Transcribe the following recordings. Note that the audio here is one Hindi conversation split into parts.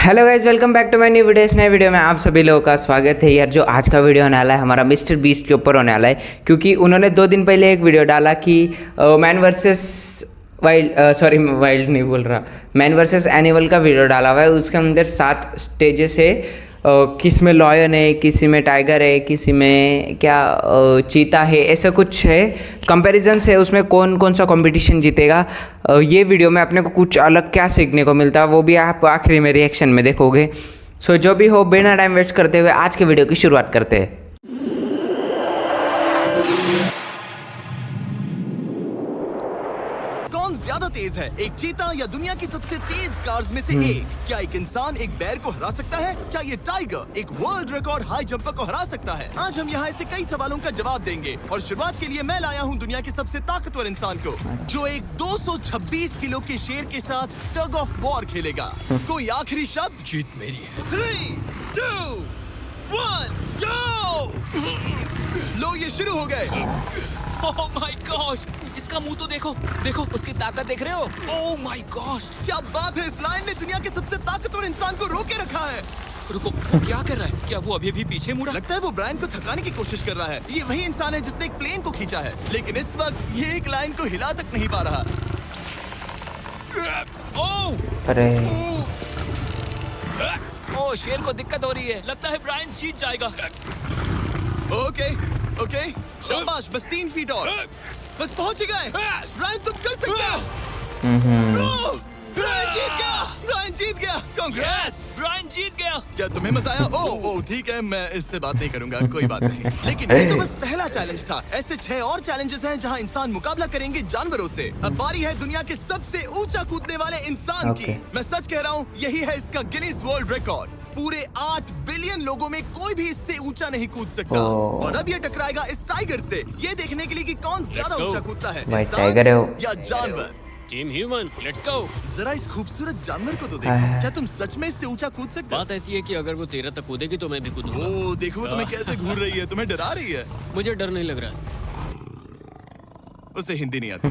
Hello guys, welcome back to my new video. इस नए वीडियो में आप सभी लोगों का स्वागत है। यार जो आज का वीडियो होने वाला है हमारा मिस्टर बीस्ट के ऊपर होने वाला है, क्योंकि उन्होंने 2 दिन पहले एक वीडियो डाला कि मैन वर्सेस वाइल्ड नहीं बोल रहा, मैन वर्सेस एनिमल का वीडियो डाला हुआ है। उसके अंदर 7 स्टेजेस है, किस में लॉयन है, किसी में टाइगर है, किसी में क्या चीता है, ऐसा कुछ है। कंपैरिजन है उसमें कौन कौन सा कंपटीशन जीतेगा। ये वीडियो में अपने को कुछ अलग क्या सीखने को मिलता है वो भी आप आखिरी में रिएक्शन में देखोगे। सो जो भी हो, बिना टाइम वेस्ट करते हुए आज के वीडियो की शुरुआत करते हैं। कौन ज्यादा तेज है, एक चीता या दुनिया की सबसे तेज कार्स में से एक? क्या एक इंसान एक बैर को हरा सकता है? क्या ये टाइगर एक वर्ल्ड रिकॉर्ड हाई जंपर को हरा सकता है? आज हम यहाँ ऐसे कई सवालों का जवाब देंगे और शुरुआत के लिए मैं लाया हूँ दुनिया के सबसे ताकतवर इंसान को, जो एक 226 किलो के शेर के साथ टग ऑफ वॉर खेलेगा। कोई आखिरी शब्द? जीत मेरी है। 3, 2, 1, go! लो ये शुरू हो गए। ओह माय गॉश, इसका मुंह तो देखो, देखो उसकी ताकत देख रहे हो? ओह माय गॉश, क्या बात है, इस लाइन ने दुनिया के सबसे ताकतवर इंसान को रोके रखा है। रुको, वो क्या कर रहा है? क्या वो अभी भी पीछे मुड़ा? लगता है वो ब्रायन को थकाने की कोशिश कर रहा है। ये वही इंसान है जिसने एक प्लेन को खींचा है, लेकिन इस वक्त ये एक लाइन को हिला तक नहीं पा रहा। ओह अरे ओह, शेर को दिक्कत हो रही है। लगता है ब्रायन जीत जाएगा। ओके ओके, शाबाश, बस 3 फीट और, बस पहुंच ही गए। ब्रायन तुम कर सकते हो। ओह, ब्रायन जीत गया, ब्रायन जीत गया। कांग्रेस, ब्रायन जीत गया। क्या तुम्हें मजा आया? ओह ठीक है, मैं इससे बात नहीं करूंगा, कोई बात नहीं। लेकिन ये तो बस पहला चैलेंज था। ऐसे 6 और चैलेंजेस हैं जहां इंसान मुकाबला करेंगे जानवरों से। अब बारी है दुनिया के सबसे ऊंचा कूदने वाले इंसान की। मैं सच कह रहा हूँ, यही है इसका गिनीज वर्ल्ड रिकॉर्ड। पूरे 8 बिलियन लोगों में कोई भी इससे ऊंचा नहीं कूद सकता। और अब ये टकराएगा इस टाइगर से, ये देखने के लिए कि कौन ज्यादा ऊंचा कूदता है, भाई इंसान टाइगर है वो। या जानवर। Team human, let's go. जरा इस खूबसूरत जानवर को तो देखो। क्या तुम सच में इससे ऊंचा कूद सकते हो? बात ऐसी है कि अगर वो 13 तक कूदेगी तो मैं भी कूदूंगा। ओह देखो वो तुम्हें कैसे घूर रही है, तुम्हें डरा रही है। मुझे डर नहीं लग रहा। उसे हिंदी नहीं आती।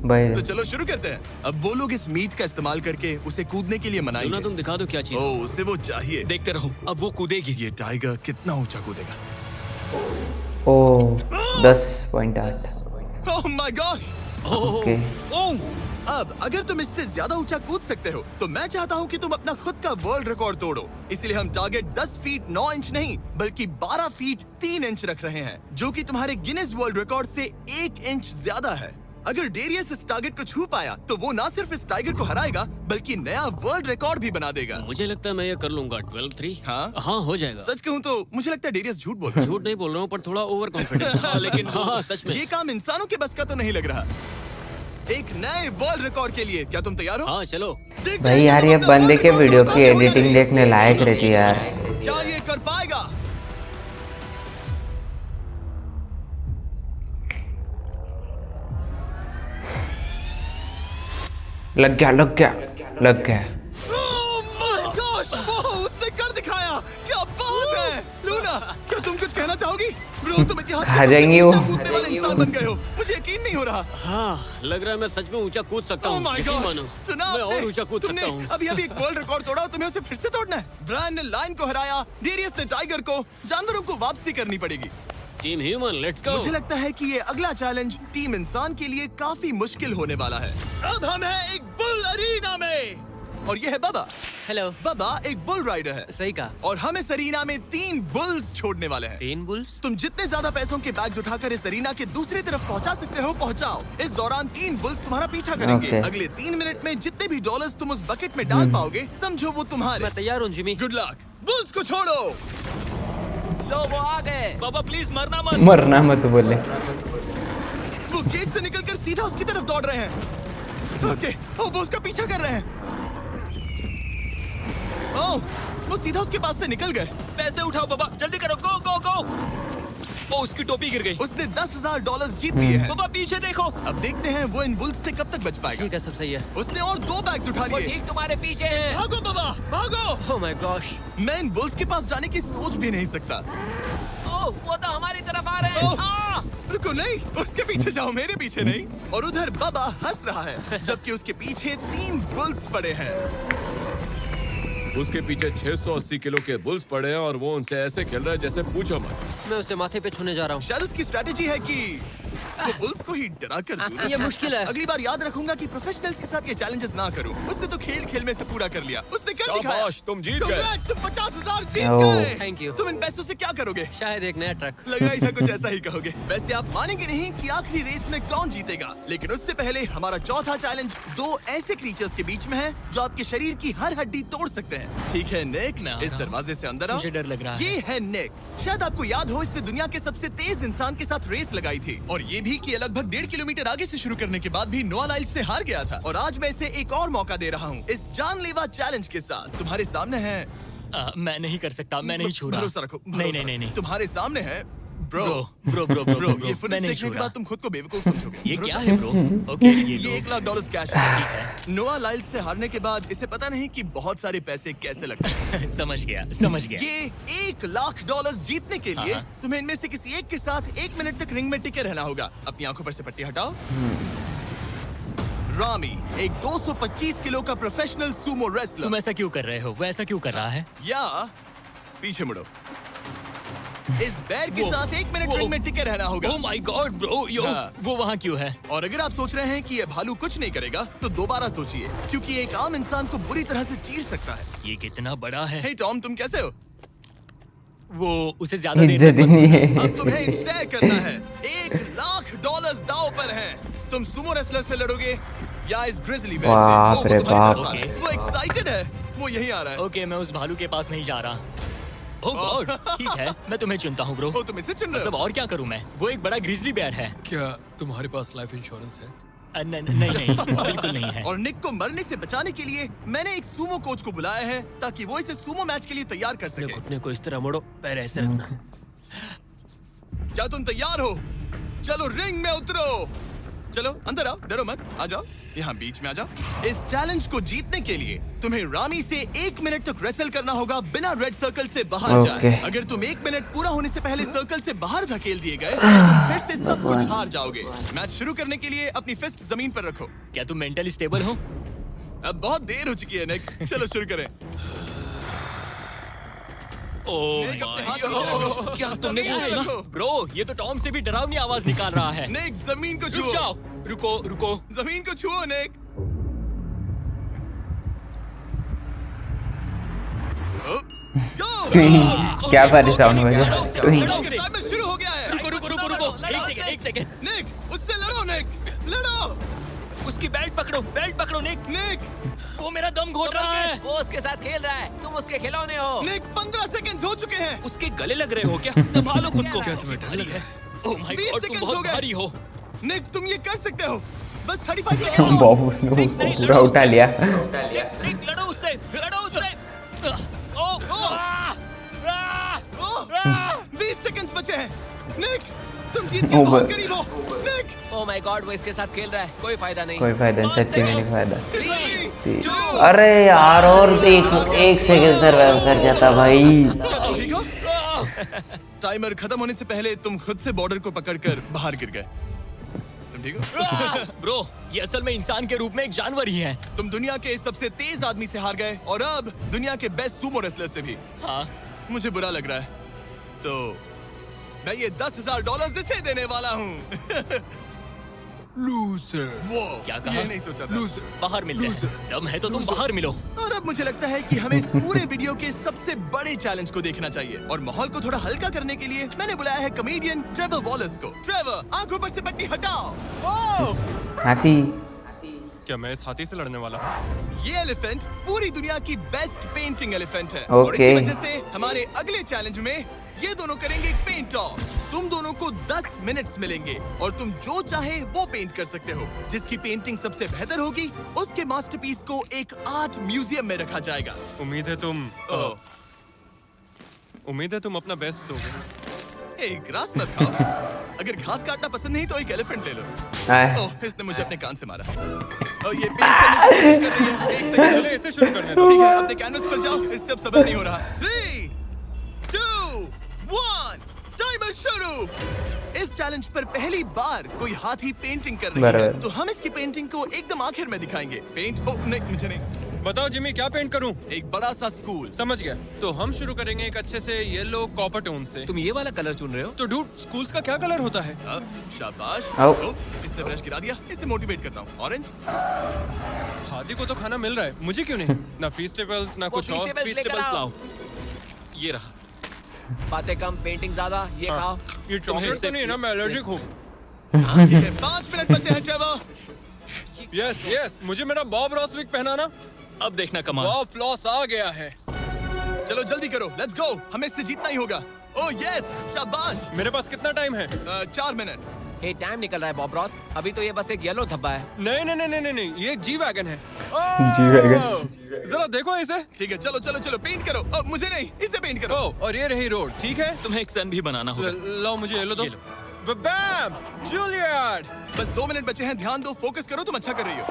भाई तो चलो शुरू करते हैं। अब वो लोग इस मीट का इस्तेमाल करके उसे कूदने के लिए लूना, मनाएंगे। तुम दिखा दो क्या चीज। ओह उसे वो चाहिए। देखते रहो, अब वो कूदेगी। ये टाइगर कितना ऊंचा कूदेगा? ओ 10.8। Oh my God. Okay oh, अब अगर तुम इससे ज्यादा ऊंचा कूद सकते हो तो मैं चाहता हूँ कि तुम अपना खुद का वर्ल्ड रिकॉर्ड तोड़ो। इसलिए हम टारगेट 10 फीट 9 इंच नहीं बल्कि 12 फीट 3 इंच रख रहे हैं, जो कि तुम्हारे गिनीज वर्ल्ड रिकॉर्ड से 1 इंच ज्यादा है। अगर डेरियस इस टारगेट को छू पाया तो वो ना सिर्फ इस टाइगर को हराएगा बल्कि नया वर्ल्ड रिकॉर्ड भी बना देगा। मुझे लगता है मैं ये कर लूंगा। 12-3। हाँ? हो जाएगा। सच कहूँ तो मुझे लगता है डेरियस झूठ बोल रहा है। झूठ नहीं बोल रहा हूँ, पर थोड़ा ओवर कॉन्फिडेंस। हाँ, लेकिन हाँ सच में। ये काम इंसानों के बस का तो नहीं लग रहा। एक नए वर्ल्ड रिकॉर्ड के लिए क्या तुम तैयार हो? हाँ चलो। देखते भाई हैं यार, तुम ये अपना बंदे वर्ल्ड के रिकॉर्ड वीडियो तोड़ की पाओगे या एडिटिंग नहीं? देखने लायक रहती है यार। क्या ये कर पाएगा? लग गया लग गया लग गया। Oh my gosh! ओह, उसने कर दिखाया। क्या बात है लूना, क्या तुम कुछ कहना चाहोगी? ब्रो तुम इतिहास के खा सबसे जाएंगी वो। ऊंचा कूदने वाले इंसान बन गए हो। मुझे यकीन नहीं हो रहा। हाँ, लग रहा है मैं सच में ऊंचा कूद सकता Oh हूँ। my यकीन gosh! मानो, सुना मैं आपने? और ऊंचा कूद तुमने सकता हूँ। अभी अभी एक वर्ल्ड रिकॉर्ड तोड़ा और तुम्हें उसे फिर से तोड़ना है। ब्रायन ने लायन को हराया, डेरियस ने टाइगर को, जानवरों को वापसी करनी पड़ेगी। Team human, let's go. मुझे लगता है कि ये अगला चैलेंज टीम इंसान के लिए काफी मुश्किल होने वाला है। अब हम हैं एक बुल अरीना में और ये है बाबा। हेलो। बाबा एक बुल राइडर है। सही कहा। और हम इस अरीना में 3 बुल्स छोड़ने वाले हैं। 3 बुल्स? तुम जितने ज्यादा पैसों के बैग्स उठाकर इस अरीना के दूसरी तरफ पहुंचा सकते हो पहुंचाओ। इस दौरान 3 बुल्स तुम्हारा पीछा करेंगे। Okay. अगले 3 मिनट में जितने भी डॉलर्स तुम उस बकेट में डाल पाओगे समझो वो तुम्हारे। मैं तैयार हूँ जिमी। Good luck. बुल्स को छोड़ो। लो वो आ गए। बाबा प्लीज मरना मत। मरना मत बोले। वो गेट से निकलकर सीधा उसकी तरफ दौड़ रहे हैं। ओके, वो उसका पीछा कर रहे हैं। ओह, वो सीधा उसके पास से निकल गए। पैसे उठाओ बाबा, जल्दी करो, गो गो गो। ओ, उसकी टोपी गिर गई। उसने 10,000 डॉलर्स जीत लिए हैं। बाबा पीछे देखो। अब देखते हैं वो इन बुल्स से कब तक बच पाएगा। ठीक है, सब सही है। उसने और 2 बैग्स उठा वो लिए। ठीक तुम्हारे पीछे है। भागो बाबा, भागो। Oh my gosh. मैं इन बुल्स के पास जाने की सोच भी नहीं सकता। ओह, वो तो हमारी तरफ आ रहे ओह। हैं। रुको, नहीं, उसके पीछे जाओ, मेरे पीछे नहीं। और उधर बाबा हंस रहा है जबकि उसके पीछे 3 बुल्स पड़े हैं। उसके पीछे 680 किलो के बुल्स पड़े हैं और वो उनसे ऐसे खेल रहा है जैसे पूछो मत। मैं उसे माथे पे छूने जा रहा हूँ। शायद उसकी स्ट्रेटेजी है कि वो बुल्स को ही डरा कर दूं। ये मुश्किल है। अगली बार याद रखूंगा कि प्रोफेशनल्स के साथ ये चैलेंजेस ना करूं। उसने तो खेल खेल में से पूरा कर लिया। उसने कर दिखाया। शाबाश, तुम जीत गए। Congrats, तुम 50,000 जीत ओह। गए। Thank you। तुम इन पैसों से क्या करोगे? शायद एक नया ट्रक। लगा ही था कुछ ऐसा ही कहोगे। वैसे आप मानेंगे नहीं कि आखिरी रेस में कौन जीतेगा, लेकिन उससे पहले हमारा चौथा चैलेंज दो ऐसे क्रीचर्स के बीच में है जो आपके शरीर की हर हड्डी तोड़ सकते हैं। ठीक है निक, मैं आ इस रहा हूं। दरवाजे से अंदर आओ। मुझे डर लग रहा है। ये है निक। शायद आपको याद हो इसने दुनिया के सबसे तेज इंसान के साथ रेस लगाई थी, और ये भी कि ये लगभग 1.5 किलोमीटर आगे से शुरू करने के बाद भी नोआ लाइल्स से हार गया था। और आज मैं इसे एक और मौका दे रहा हूँ इस जानलेवा चैलेंज के साथ। तुम्हारे सामने है। मैं नहीं कर सकता, मैं नहीं छू रहा। भरोसा रखो। नहीं नहीं नहीं नहीं। तुम्हारे सामने है bro. Bro bro bro bro, ये मैं फुटेज नहीं देखने छू के रहा। बाद तुम खुद को बेवकूफ समझोगे। ये भरोसा क्या है ब्रो? ओके ये $1,00,000 कैश है। नोआ लाइल्स से हारने के बाद इसे पता नहीं कि बहुत सारे पैसे कैसे लगते हैं। समझ गया समझ गया। ये $1,00,000 जीतने के लिए हाँ। तुम्हें इनमें से किसी एक के साथ 1 मिनट तक रिंग में टिके रहना होगा। अपनी आंखों पर से पट्टी हटाओ। रामी एक 225 किलो का प्रोफेशनल सूमो रेसलर। तुम ऐसा क्यों कर रहे हो? वो ऐसा क्यों कर रहा है? या पीछे मुड़ो। इस बैर के वो- साथ 1 मिनट वो- रिंग में टिके रहना होगा। ओह माय गॉड ब्रो, यो हाँ। वो वहाँ क्यों है? और अगर आप सोच रहे हैं कि ये भालू कुछ नहीं करेगा, तो दोबारा सोचिए, क्योंकि एक आम इंसान को बुरी तरह से चीर सकता है। ये कितना बड़ा है। हे टॉम, तुम कैसे हो? वो उसे ज्यादा देर इज्जत तक ही नहीं है। अब तुम्हें तय करना है। $1,00,000 दांव पर है। तुम सुमो रेसलर से लड़ोगे या इस ग्रिजली बेयर से? बाप वो रे तुम्हारी बाप। तरफ आ रहा है। वो एक्साइटेड है। वो यहीं आ रहा है। ओके, मैं उस भालू के पास नहीं जा रहा। ओह गॉड, ठीक है, मैं तुम्हें चुनता हूँ ब्रो। ओ, तुम इसे चुन रहे मतलब हो? और क्या करूँ मैं? वो एक बड़ा ग्रिजली बेयर है। क्या तुम्हारे पास लाइफ इंश्योरेंस है? नहीं बिल्कुल नहीं है। और निक को मरने से बचाने के लिए मैंने एक सूमो कोच को बुलाया है, ताकि वो इसे सूमो मैच के लिए तैयार कर अपने सके। घुटने को इस तरह मोड़ो, पैर ऐसे रखना। क्या तुम तैयार हो? चलो रिंग में उतरो। चलो अंदर आओ, डरो मत, आ जाओ, यहाँ बीच में आ जाओ। इस चैलेंज को जीतने के लिए तुम्हें रामी से 1 मिनट तक रेसल करना होगा बिना रेड सर्कल से बाहर ओके। जाए। अगर तुम 1 मिनट पूरा होने से पहले सर्कल से बाहर धकेल दिए गए, तो तुम फिर से सब कुछ हार जाओगे। मैच शुरू करने के लिए अपनी फिस्ट जमीन पर रखो। क्या तुम मेंटली स्टेबल हो? अब बहुत देर हो चुकी है निक, चलो शुरू करें। ओह निक, अपने माय हाथ नीचे गॉड, रखो। क्या तुमने जमीन वो पे सुना? रखो। ब्रो, ये तो टॉम से भी डरावनी आवाज निकाल रहा है। निक, जमीन को रुक छुओ। जाओ, रुको। जमीन को छुओ निक। ओ, go! क्या परेशान हुआ लड़ो उससे, लड़ो उससे। टाइमर शुरू हो गया है। रुको। एक सेकंड। निक, उससे लड़ो निक, लड़ो। उसकी बेल्ट पकड़ो निक। निक, वो मेरा दम घोट रहा है। वो उसके साथ खेल रहा है, तुम उसके खिलौने हो। निक 15 सेकंड्स हो चुके हैं। उसके गले लग रहे हो क्या? संभालो खुद को। क्या तुम्हें डर लग रहा है? ओह माय 20 गॉड, तुम सेकंड्स हो बहुत गए। भारी हो। निक, तुम ये कर सकते हो। बस 35 सेकंड्स और। बाबू उसने उसको पूरा उठा लिया। निक, लड़ो उससे। ओह, ओह, 20 सेकंड्स बचे हैं। निक, तुम जीत के ओह, बहुत बस। करीब हो। निक, ओह माय गॉड, वो इसके साथ खेल रहा है, कोई फायदा नहीं। कोई फायदा नहीं, सच्ची में नहीं फायदा। 3, 2, अरे यार, और एक सेकंड सर्वाइव कर जाता भाई। क्या तुम ठीक हो? टाइमर खत्म होने से पहले तुम खुद से बॉर्डर को पकड़कर बाहर गिर गए। तुम ठीक हो? ब्रो, ये असल में इंसान के रूप में एक जानवर ही है। तुम दुनिया के सबसे तेज आदमी से हार गए, और अब दुनिया के बेस्ट सूमो रेसलर से भी। हाँ, मुझे बुरा लग रहा है, तो मैं ये $10,000 इसे देने वाला हूँ। लूजर। वो क्या कहा? ये नहीं सोचा था। लूजर। बाहर मिलते हैं। दम है तो तुम बाहर मिलो। और अब मुझे लगता है कि हमें इस पूरे वीडियो के सबसे बड़े चैलेंज को देखना चाहिए, और माहौल को थोड़ा हल्का करने के लिए मैंने बुलाया है कॉमेडियन ट्रेवर वॉलस को। ट्रेवर, आंखों पर से पट्टी हटाओ। ओह! हाथी। क्या मैं इस हाथी से लड़ने वाला? ये एलिफेंट पूरी दुनिया की बेस्ट पेंटिंग एलिफेंट है, और ओके। इसी वजह से हमारे अगले चैलेंज में ये दोनों करेंगे पेंट ऑफ। तुम दोनों को 10 मिनट्स मिलेंगे, और तुम जो चाहे वो पेंट कर सकते हो। जिसकी पेंटिंग सबसे बेहतर होगी, उसके मास्टरपीस को एक आर्ट म्यूजियम में रखा जाएगा। उम्मीद है तुम ओह, अपना बेस्ट दोगे। ए, ग्रास मत खाओ। अगर घास काटना पसंद नहीं तो एक एलिफेंट ले लो। आह, ओह, इसने मुझे अपने कान से मारा। और ये पेंट करने की कोशिश कर रही है। एक सेकंड, पहले इसे शुरू करने दो। ठीक है, अपने कैनवस पर जाओ। इससे अब सब्र नहीं हो रहा। 3, 2, 1, टाइमर शुरू। इस चैलेंज पर पहली बार कोई हाथी पेंटिंग कर रही है, बराबर। तो हम इसकी पेंटिंग को एकदम आखिर में दिखाएंगे। पेंट, ओ नहीं, मुझे नहीं। बताओ जिमी, क्या पेंट करूं? एक बड़ा सा स्कूल। समझ गया। तो हम शुरू करेंगे एक अच्छे से येलो कॉपर टोन से। तुम ये वाला कलर चुन रहे हो? तो डूड, स्कूल्स का क्या कलर होता है? शाबाश। आओ। इसने ब्रश गिरा दिया, इसे मोटिवेट करता हूँ। ऑरेंज। हादी को तो खाना मिल रहा है, मुझे क्यों नहीं? ना फीस्टेबल्स ना वो कुछ और। Feastables लेकर आओ। लाओ। ये रहा। बातें कम, पेंटिंग ज्यादा। ये हाँ। खाओ। ये चॉकलेट तो नहीं है ना, मैं एलर्जिक हूँ। ठीक है, 5 मिनट बचे हैं ट्रेवर। यस यस, मुझे मेरा बॉब रॉस विग पहनाना। अब देखना कमाल। वाह, फ्लॉस आ गया है। चलो जल्दी करो, लेट्स गो। हमें इससे जीतना ही होगा। ओह यस, शाबाश। मेरे पास कितना टाइम है? 4 मिनट। ये टाइम निकल रहा है बॉब रॉस। अभी तो ये बस एक येलो धब्बा है। नहीं नहीं नहीं नहीं नहीं, ये जी वैगन है। G-Wagon। जरा देखो इसे। ठीक है, चलो चलो चलो, पेंट करो। मुझे नहीं, इसे पेंट करो। ओ, और ये रही रोड, ठीक है? तुम्हें एक सन भी बनाना होगा। लाओ मुझे येलो दो। ये लो। बैम! जूलियट! बस 2 मिनट बचे हैं, ध्यान दो, फोकस करो, तुम अच्छा कर रही हो।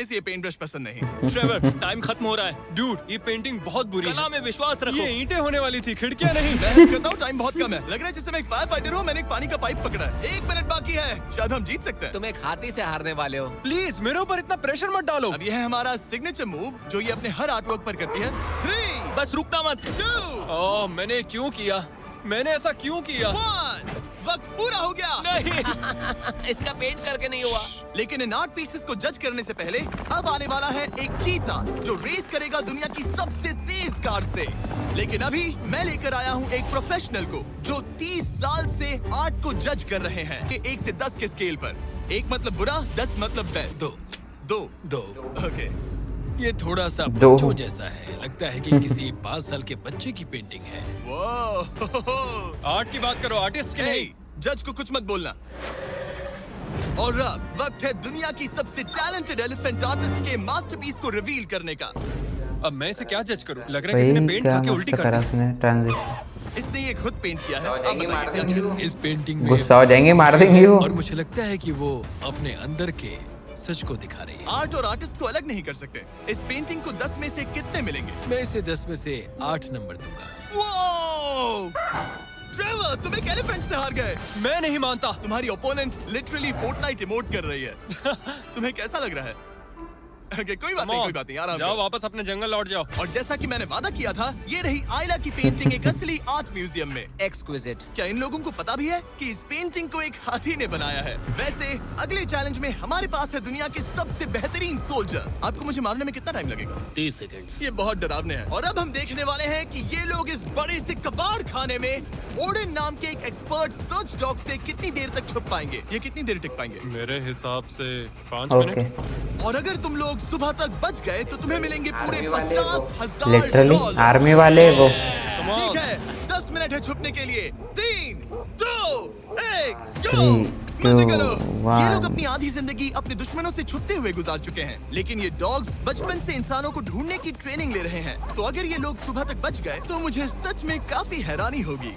इसे ये पेंट ब्रश पसंद नहीं। ट्रेवर, टाइम खत्म हो रहा है। डूड, ये पेंटिंग बहुत बुरी कला है। में विश्वास रखो। ये ईंटें होने वाली थी, खिड़कियां नहीं। मैं हेल्प करता हूँ, टाइम बहुत कम है। लग रहा है जैसे मैं एक फायर फाइटर हूँ, मैंने एक पानी का पाइप पकड़ा है। 1 मिनट बाकी है, शायद हम जीत सकते हैं। तुम एक हाथी से हारने वाले हो। प्लीज मेरे ऊपर इतना प्रेशर मत डालो। अब यह है हमारा सिग्नेचर मूव, जो ये अपने हर आर्टवर्क पर करती है। 3, बस रुकना मत। 2, ओह, मैंने क्यों किया? मैंने ऐसा क्यों किया? 1। वक्त पूरा हो गया। नहीं। इसका पेंट करके नहीं हुआ। लेकिन इन आर्ट पीसेस को जज करने से पहले अब आने वाला है एक चीता, जो रेस करेगा दुनिया की सबसे तेज कार से। लेकिन अभी मैं लेकर आया हूँ एक प्रोफेशनल को, जो 30 साल से आर्ट को जज कर रहे हैं, 1 से 10 के स्केल पर। 1 मतलब बुरा, 10 मतलब बेस्ट। 2। ओके। ये थोड़ा सा दो। बच्चों जैसा है। लगता है कि किसी 5 साल के बच्चे की पेंटिंग है। वो आर्ट की बात करो, आर्टिस्ट की नहीं। जज को कुछ मत बोलना। और अब वक्त है दुनिया की सबसे टैलेंटेड एलिफेंट आर्टिस्ट के मास्टरपीस को रिवील करने का। अब मैं इसे क्या जज करूं? लग रहा है किसी ने वही पेंट क्या खा के मस्त उल्टी करा कर दी। उसने ट्रांजिशन। इसने ये खुद पेंट किया है। अब बताइए क्या किया? इस पेंटिंग में गुस्सा हो जाएंगे, मार देंगे वो। और मुझे लगता है कि वो अपने अंदर के सच को दिखा रही है। आर्ट और आर्टिस्ट को अलग नहीं कर सकते। इस पेंटिंग को 10 में से कितने मिलेंगे? मैं इसे 10 में से 8 नंबर दूंगा। वो ट्रेवर, तुम एक एलिफेंट से हार गए। मैं नहीं मानता। तुम्हारी ओपोनेंट लिटरली फोर्टनाइट इमोट कर रही है। तुम्हें कैसा लग रहा है? Okay, कोई बात नहीं, कोई बात नहीं, आराम जाओ, करो। वापस अपने जंगल लौट जाओ। और जैसा कि मैंने वादा किया था, ये रही आयला की पेंटिंग एक असली आर्ट म्यूजियम में। एक्सक्विजिट। क्या इन लोगों को पता भी है कि इस पेंटिंग को एक हाथी ने बनाया है? वैसे अगले चैलेंज में हमारे पास है दुनिया के सबसे बेहतरीन सोल्जर्स। आपको मुझे मारने में कितना टाइम लगेगा? 30 सेकंड। ये बहुत डरावने हैं। और अब हम देखने वाले हैं कि ये लोग इस बड़े से कबाड़ खाने में ओडिन नाम के एक एक्सपर्ट सर्च डॉग से कितनी देर तक छुप पाएंगे। ये कितनी देर टिक पाएंगे? मेरे हिसाब से 5 ओके। मिनट। और अगर तुम लोग सुबह तक बच गए तो तुम्हें मिलेंगे पूरे 50,000 लिटरली डॉलर। आर्मी वाले वो। ठीक है, 10 मिनट है छुपने के लिए। 3, 2, 1, गो। 3, मजे 2, करो। ये लोग 1। अपनी आधी जिंदगी अपने दुश्मनों से छुपते हुए गुजार चुके हैं, लेकिन ये डॉग्स बचपन से इंसानों को ढूंढने की ट्रेनिंग ले रहे हैं। तो अगर ये लोग सुबह तक बच गए तो मुझे सच में काफी हैरानी होगी।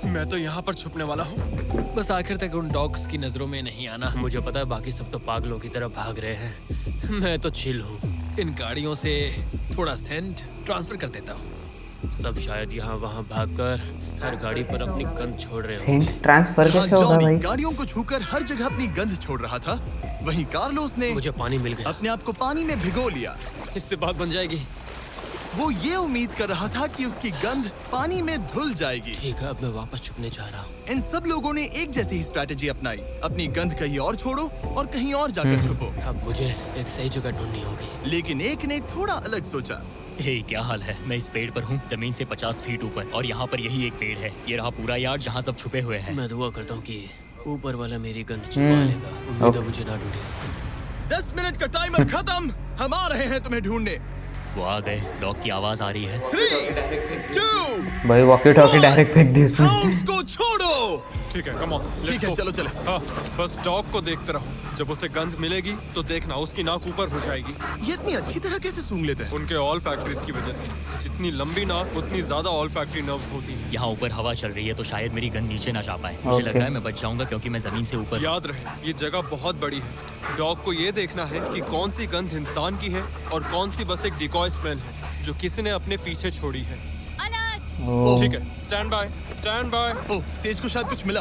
मैं तो यहाँ पर छुपने वाला हूँ। बस आखिर तक उन डॉग्स की नजरों में नहीं आना। मुझे पता है बाकी सब तो पागलों की तरह भाग रहे हैं। मैं तो चिल हूँ। इन गाड़ियों से थोड़ा सेंट ट्रांसफर कर देता हूँ। सब शायद यहाँ वहाँ भागकर हर गाड़ी पर अपनी गंध छोड़ रहे होंगे। सेंट ट्रांसफर जहाँ कैसे होगा जॉनी भाई? गाड़ियों को छूकर हर जगह अपनी गंध छोड़ रहा था, वहीं कार्लोस ने मुझे पानी मिल गया। अपने आप को पानी में भिगो लिया। इससे बात बन जाएगी। वो ये उम्मीद कर रहा था कि उसकी गंध पानी में धुल जाएगी। ठीक है, अब मैं वापस छुपने जा रहा हूँ। इन सब लोगों ने एक जैसी ही स्ट्रैटेजी अपनाई। अपनी गंध कहीं और छोड़ो और कहीं और जाकर छुपो। अब मुझे एक सही जगह ढूंढनी होगी। लेकिन एक ने थोड़ा अलग सोचा। हे, क्या हाल है? मैं इस पेड़ पर हूँ, जमीन से 50 फीट ऊपर, और यहाँ पर यही एक पेड़ है। ये रहा पूरा यार्ड जहाँ सब छुपे हुए हैं। मैं दुआ करता हूँ कि ऊपर वाला मेरी गंध छुपा लेगा। उम्मीद है मुझे ना ढूंढे। 10 मिनट का टाइमर खत्म। हम आ रहे हैं तुम्हें ढूंढने। वो आ गए। डॉग की आवाज आ रही है। 3, 2, भाई वॉकी टॉकी डायरेक्ट फेंक दी उसने। हाउस को छोड़ो। ठीक है, कम ऑन, ठीक है, चलो चले। हाँ, बस डॉग को देखते रहो। जब उसे गंध मिलेगी तो देखना उसकी नाक ऊपर हो जाएगी। ये इतनी अच्छी तरह कैसे सूंघ लेते हैं? उनके ऑल फैक्ट्रीज की वजह से। जितनी लंबी नाक उतनी ज्यादा ऑल फैक्ट्री नर्व्स होती हैं। यहाँ ऊपर हवा चल रही है तो शायद मेरी गंध नीचे ना जा पाए। मुझे लग रहा है मैं बच जाऊंगा क्योंकि मैं जमीन से ऊपर। याद रहे, ये जगह बहुत बड़ी है। डॉग को ये देखना है कि कौन सी गंध इंसान की है और कौन सी बस एक डिकॉय स्मेल है जो किसी ने अपने पीछे छोड़ी है। ओह, ठीक है, stand by, stand by. Oh, says को शायद कुछ मिला।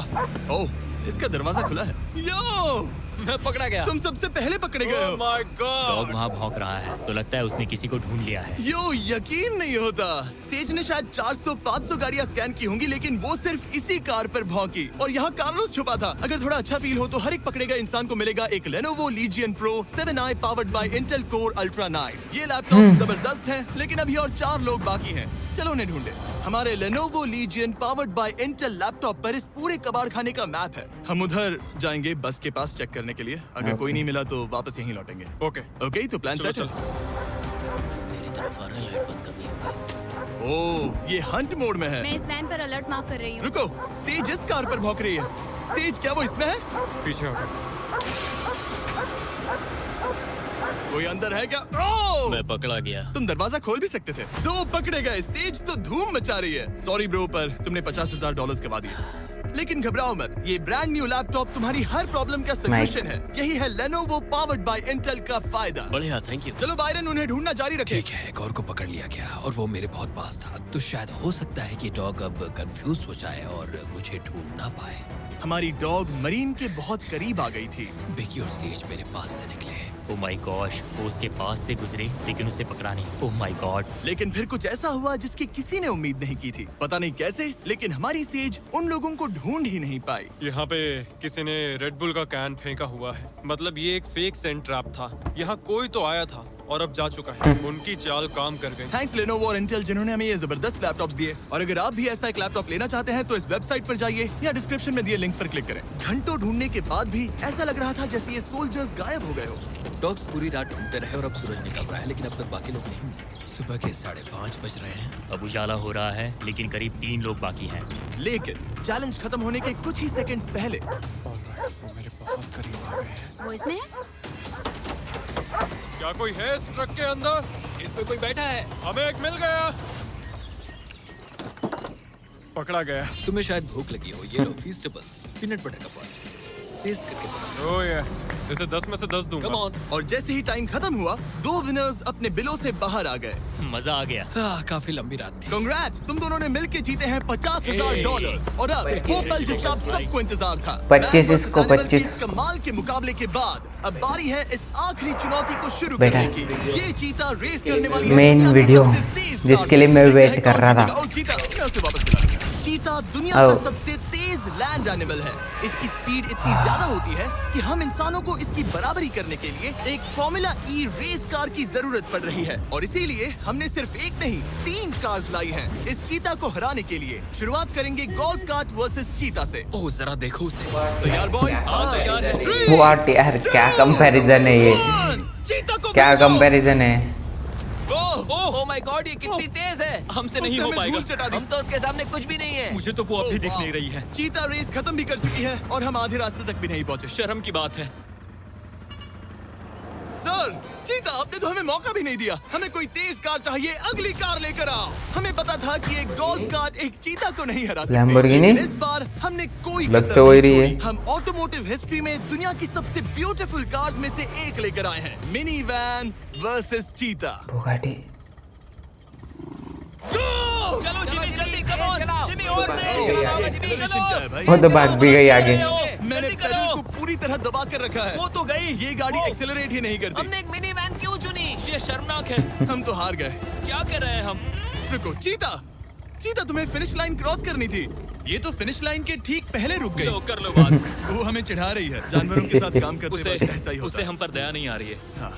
ओह, इसका दरवाजा खुला है। यो, मैं पकड़ा गया। तुम सबसे पहले पकड़े गए हो। My dog God. वहाँ भौंक रहा है तो लगता है उसने किसी को ढूंढ लिया है। यो यकीन नहीं होता। सेज ने शायद 400-500 गाड़ियां स्कैन की होंगी, लेकिन वो सिर्फ इसी कार पर भौंकी और यहाँ कार्लोस छुपा था। अगर थोड़ा अच्छा फील हो तो हर एक पकड़े गए इंसान को मिलेगा एक Lenovo Legion Pro 7i powered by Intel Core Ultra 9। ये लैपटॉप जबरदस्त है, लेकिन अभी और 4 लोग बाकी हैं। चलो उन्हें ढूंढे। हमारे Lenovo Legion powered by Intel laptop पर इस पूरे कबाड़ खाने का मैप है। हम उधर जाएंगे बस के पास चेक करने के लिए। अगर कोई नहीं मिला तो वापस यहीं लौटेंगे। ओके ओके, तो प्लान चलो सेट है। चल। मेरी तरफ आ रहा है, लाइट बंद करनी होगी। ओह, ये हंट मोड में है। मैं इस वैन पर अलर्ट मार्क कर रही हूँ। रुको, सेज इस कार पर भौंक रही है। सेज, क्या वो इसमें है? पीछे हटो। कोई अंदर है क्या? ओह! मैं पकड़ा गया। तुम दरवाजा खोल भी सकते थे। 2 पकड़े गए। सेज तो धूम मचा रही है। सॉरी ब्रो, पर तुमने $50,000 गवा दिए। लेकिन घबराओ मत, ये ब्रांड न्यू लैपटॉप तुम्हारी हर प्रॉब्लम का सोल्यूशन है। यही है Lenovo पावर्ड बाय Intel का फायदा। बढ़िया, थैंक यू। चलो बायरन, उन्हें ढूंढना जारी रखें। ठीक है, एक और को पकड़ लिया गया और वो मेरे बहुत पास था। तो शायद हो सकता है कि डॉग अब कंफ्यूज हो जाए और मुझे ढूंढ ना पाए। हमारी डॉग मरीन के बहुत करीब आ गई थी। बेकी और सेज मेरे पास से निकले। ओह माय गॉश, वो उसके पास से गुजरे लेकिन उसे पकड़ा नहीं। Oh my God. लेकिन फिर कुछ ऐसा हुआ जिसकी किसी ने उम्मीद नहीं की थी। पता नहीं कैसे, लेकिन हमारी सेज उन लोगों को ढूंढ ही नहीं पाई। यहाँ पे किसी ने रेड बुल का कैन फेंका हुआ है। मतलब ये एक फेक सेंट ट्रैप था। यहाँ कोई तो आया था और अब जा चुका है। उनकी चाल काम कर गई। थैंक्स Lenovo और Intel जिन्होंने हमें ये जबरदस्त लैपटॉप्स दिए। और अगर आप भी ऐसा एक लैपटॉप लेना चाहते हैं तो इस वेबसाइट पर जाइए या डिस्क्रिप्शन में दिए लिंक पर क्लिक करें। घंटों ढूंढने के बाद भी ऐसा लग रहा था जैसे ये सोल्जर्स गायब हो गए हो। डॉग्स पूरी रात ढूंढते रहे और अब सूरज निकल रहा है, लेकिन अब तक बाकी लोग नहीं मिले। सुबह के 5:30 बज रहे हैं। अब उजाला हो रहा है लेकिन करीब 3 लोग बाकी हैं। लेकिन चैलेंज खत्म होने के कुछ ही सेकंड्स पहले ऑलराइट, वो मेरे बहुत करीब आ गए हैं। वो इसमें है? क्या कोई है इस ट्रक के अंदर? इसमें कोई बैठा है। हमें एक मिल गया। पकड़ा गया। तुम्हें शायद भूख लगी हो। ये लो फीस्टेबल्स, पीनट बटर का पॉट। टेस्ट करके बताओ। ओह या, इसे 10 में से 10 दूंगा। Come on. और जैसे ही टाइम खत्म हुआ, 2 विनर्स अपने बिलों से बाहर आ गए। मजा आ गया। काफी लंबी रात थी। कांग्रेट्स, तुम दोनों ने मिलके जीते हैं $50,000। और अब वो पल जिसका आप सबको इंतजार था। 25 इसको, Brand versus 25 Animal के इस कमाल के मुकाबले के बाद अब बारी है इस आखिरी चुनौती को शुरू बेटा। करने की। ये चीता रेस करने वाली है मेन दुनिया का वीडियो सबसे तेज कार। जिसके लिए मैं देखते वेट हैं कर कौन रहा था। जीतेगा। ओ, चीता, मैं उसे वापस बुला लूंगा। चीता दुनिया का सबसे तेज लैंड एनिमल है। इसकी स्पीड इतनी ज्यादा होती है कि हम इंसानों को इसकी बराबरी करने के लिए एक फॉर्मूला ई रेस कार की जरूरत पड़ रही है। और इसीलिए हमने सिर्फ एक नहीं 3 कार्स लाई हैं इस चीता को हराने के लिए। शुरुआत करेंगे गोल्फ कार्ट वर्सेस चीता से। ओह, जरा देखो उसे। तैयार बॉयज? तैयार है। व्हाट यार, क्या कंपैरिजन है ये? चीता को क्या भेजो। कंपैरिजन है? ओह माय गॉड, ये कितनी तेज है। हमसे नहीं उसने हो हमें पाएगा। धूल चटा दी। हम तो उसके सामने कुछ भी नहीं है। मुझे तो वो अब भी दिख नहीं रही है। चीता रेस खत्म भी कर चुकी है और हम आधे रास्ते तक भी नहीं पहुंचे। शर्म की बात है। सर, चीता, आपने तो हमें मौका भी नहीं दिया। हमें कोई तेज कार चाहिए, अगली कार लेकर आओ। हमें पता था कि एक गोल्फ कार्ट एक चीता को नहीं हरा सकती। Lamborghini? लेकिन इस बार हमने कोई लग कसर तो वही नहीं रही है। छोड़ी। हम ऑटोमोटिव हिस्ट्री में दुनिया की सबसे ब्यूटीफुल कार्स में से एक लेकर आए हैं। मिनी वैन वर्सेस चीता। बुगाटी। चलो जिमी, जल्दी, कम ऑन। चलाओ। जिमी, और तेज। ये जिमी, acceleration क्या है भाई? वो तो भाग भी गई आगे। मैंने जल्दी पेडल करो। को पूरी तरह दबा कर रखा है। वो तो गई। ये गाड़ी एक्सेलरेट ही नहीं करती। हमने एक मिनी वैन क्यों चुनी? ये शर्मनाक है। हम तो हार गए। क्या कर रहे हैं हम? रुको, चीता, चीता, तुम्हें फिनिश लाइन क्रॉस करनी थी। ये तो फिनिश लाइन के ठीक पहले रुक गई। लो, कर लो बात। वो हमें चिढ़ा रही है। जानवरों के साथ काम करते उसे वक्त ऐसा ही होता उसे है। हम पर दया नहीं आ रही है। हाँ।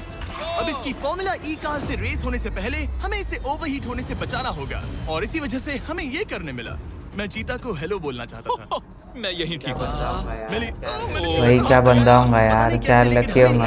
अब इसकी फॉर्मूला ई कार से रेस होने से पहले हमें इसे ओवरहीट होने से बचाना होगा और इसी वजह से हमें ये करने मिला। मैं चीता को हेलो बोलना चाहता था। मैं यहीं ठीक हूँ। वही क्या बंदा होगा यार, क्या लकी होगा।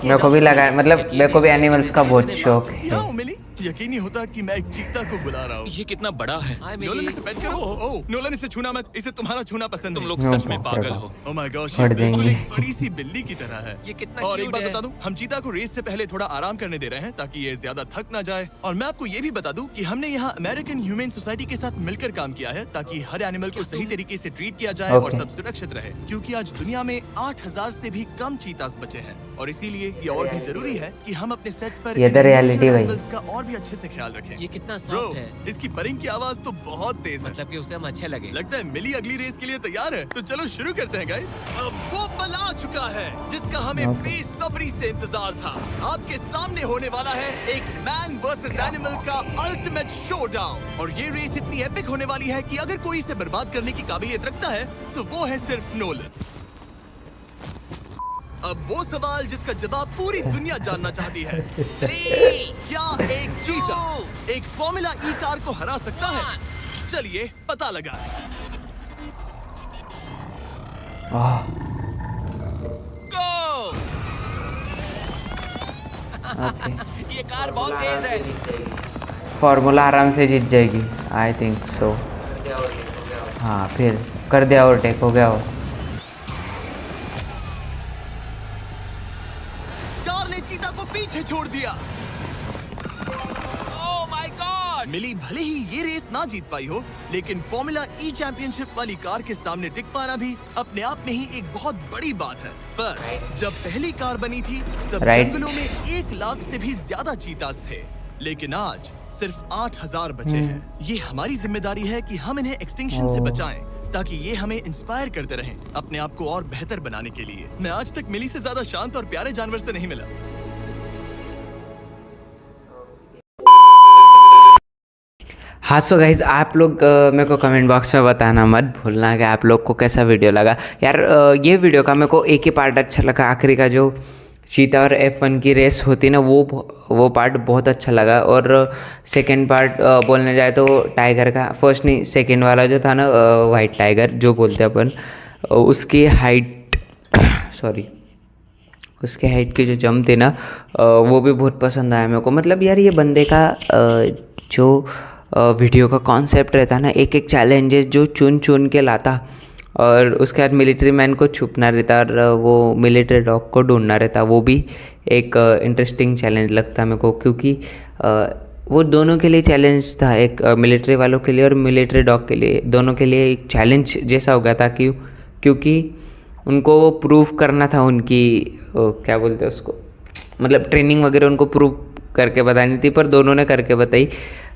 मेरे को भी लगा, मतलब मेरे को भी एनिमल्स का बहुत शौक है। मिली, यकीन नहीं होता कि मैं एक चीता को बुला रहा हूँ। ये कितना बड़ा है। नोलन, इसे पेट करो। ओह, नोलन, इसे छूना मत। इसे तुम्हारा छूना पसंद तुम है। लोग सच में पागल हो। ओह माय गॉश, फट ये बिल्कुल देंगे। एक बड़ी सी बिल्ली की तरह है। ये कितना और एक cute बात है। बता दूं, हम चीता को रेस से पहले थोड़ा आराम करने दे रहे हैं ताकि ये ज्यादा थक ना जाए। और मैं आपको ये भी बता दूं कि हमने यहाँ अमेरिकन ह्यूमन सोसाइटी के साथ मिलकर काम किया है ताकि हर एनिमल को सही तरीके से ट्रीट किया जाए और Okay. सब सुरक्षित रहे। क्योंकि आज दुनिया में 8,000 से भी कम चीतास बचे हैं और इसीलिए ये और भी जरूरी है कि हम अपने सेट पर ये तो इन reality भाई। एनिमल्स का और भी अच्छे से ख्याल रखें। ये कितना ब्रो, सॉफ्ट है। इसकी परिंग की आवाज तो बहुत तेज है। मतलब कि उसे हम अच्छे लगे। लगता है मिली अगली रेस के लिए तैयार है, तो चलो शुरू करते हैं गाइस। अब वो पल आ चुका है जिसका हमें बेसब्री से इंतजार था। आपके सामने होने वाला है एक मैन वर्सेस एनिमल का अल्टीमेट शोडाउन। और ये रेस इतनी एपिक होने वाली है कि अगर कोई इसे बर्बाद करने की काबिलियत रखता है तो वो है सिर्फ नोलन। अब वो सवाल जिसका जवाब पूरी दुनिया जानना चाहती है, 3, क्या एक चीता एक फॉर्मूला ई कार को हरा सकता है? चलिए पता लगा। गो। ये कार बहुत तेज है। फार्मूला आराम से जीत जाएगी, आई थिंक सो। हाँ, फिर कर दिया, ओवरटेक हो गया। हो कार ने चीता को पीछे छोड़ दिया। Oh my God. मिली भले ही ये रेस ना जीत पाई हो, लेकिन फॉर्मूला ई चैंपियनशिप वाली कार के सामने टिक पाना भी अपने आप में ही एक बहुत बड़ी बात है। पर जब पहली कार बनी थी तब जंगलों में 1 लाख से भी ज्यादा चीतास थे, लेकिन आज सिर्फ 8000 बचे हैं। ये हमारी जिम्मेदारी है कि हम इन्हें एक्सटिंक्शन से बचाएं, ताकि ये हमें इंस्पायर करते रहें अपने आप को और बेहतर बनाने के लिए। मैं आज तक मिली से ज्यादा शांत और प्यारे जानवर से नहीं मिला। हाँ, सो गाइज आप लोग मेरे को कमेंट बॉक्स में बताना मत भूलना कि आप लोग को कैसा वीडियो लगा यार। ये वीडियो का मेरे को एक ही पार्ट अच्छा लगा, आखिरी का जो चीता और F1 की रेस होती ना, वो पार्ट बहुत अच्छा लगा। और सेकंड पार्ट बोलने जाए तो टाइगर का, फर्स्ट नहीं सेकंड वाला जो था ना, वाइट टाइगर जो बोलते हैं अपन, उसकी हाइट सॉरी उसके हाइट की जो जंप थी ना, वो भी बहुत पसंद आया मेरे को। मतलब यार ये बंदे का जो वीडियो का कॉन्सेप्ट रहता ना, एक एक चैलेंजेस जो चुन चुन के लाता, और उसके बाद मिलिट्री मैन को छुपना रहता और वो मिलिट्री डॉग को ढूंढना रहता। वो भी एक इंटरेस्टिंग चैलेंज लगता मेरे को, क्योंकि वो दोनों के लिए चैलेंज था, एक मिलिट्री वालों के लिए और मिलिट्री डॉग के लिए, दोनों के लिए एक चैलेंज जैसा हो गया था। क्योंकि उनको वो प्रूव करना था उनकी क्या बोलते हैं उसको, मतलब ट्रेनिंग वगैरह उनको प्रूव करके बतानी थी, पर दोनों ने करके बताई।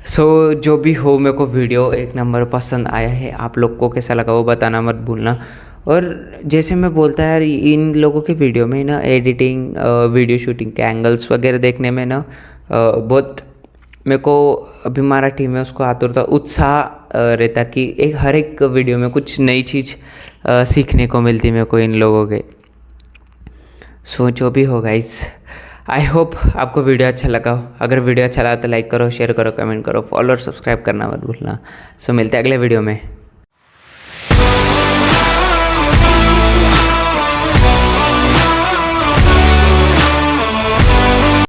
सो जो भी हो, मेरे को वीडियो एक नंबर पसंद आया है। आप लोग को कैसा लगा वो बताना मत भूलना। और जैसे मैं बोलता यार, इन लोगों के वीडियो में ना एडिटिंग, वीडियो शूटिंग के एंगल्स वगैरह देखने में ना बहुत मेरे को, अभी हमारा टीम है उसको आतुरता उत्साह रहता कि हर एक वीडियो में कुछ नई चीज़ सीखने को मिलती मेरे को इन लोगों के। सो जो भी हो गाइस, आई होप आपको वीडियो अच्छा लगा हो। अगर वीडियो अच्छा लगा तो लाइक करो, शेयर करो, कमेंट करो, फॉलो और सब्सक्राइब करना मत भूलना। सो मिलते हैं अगले वीडियो में।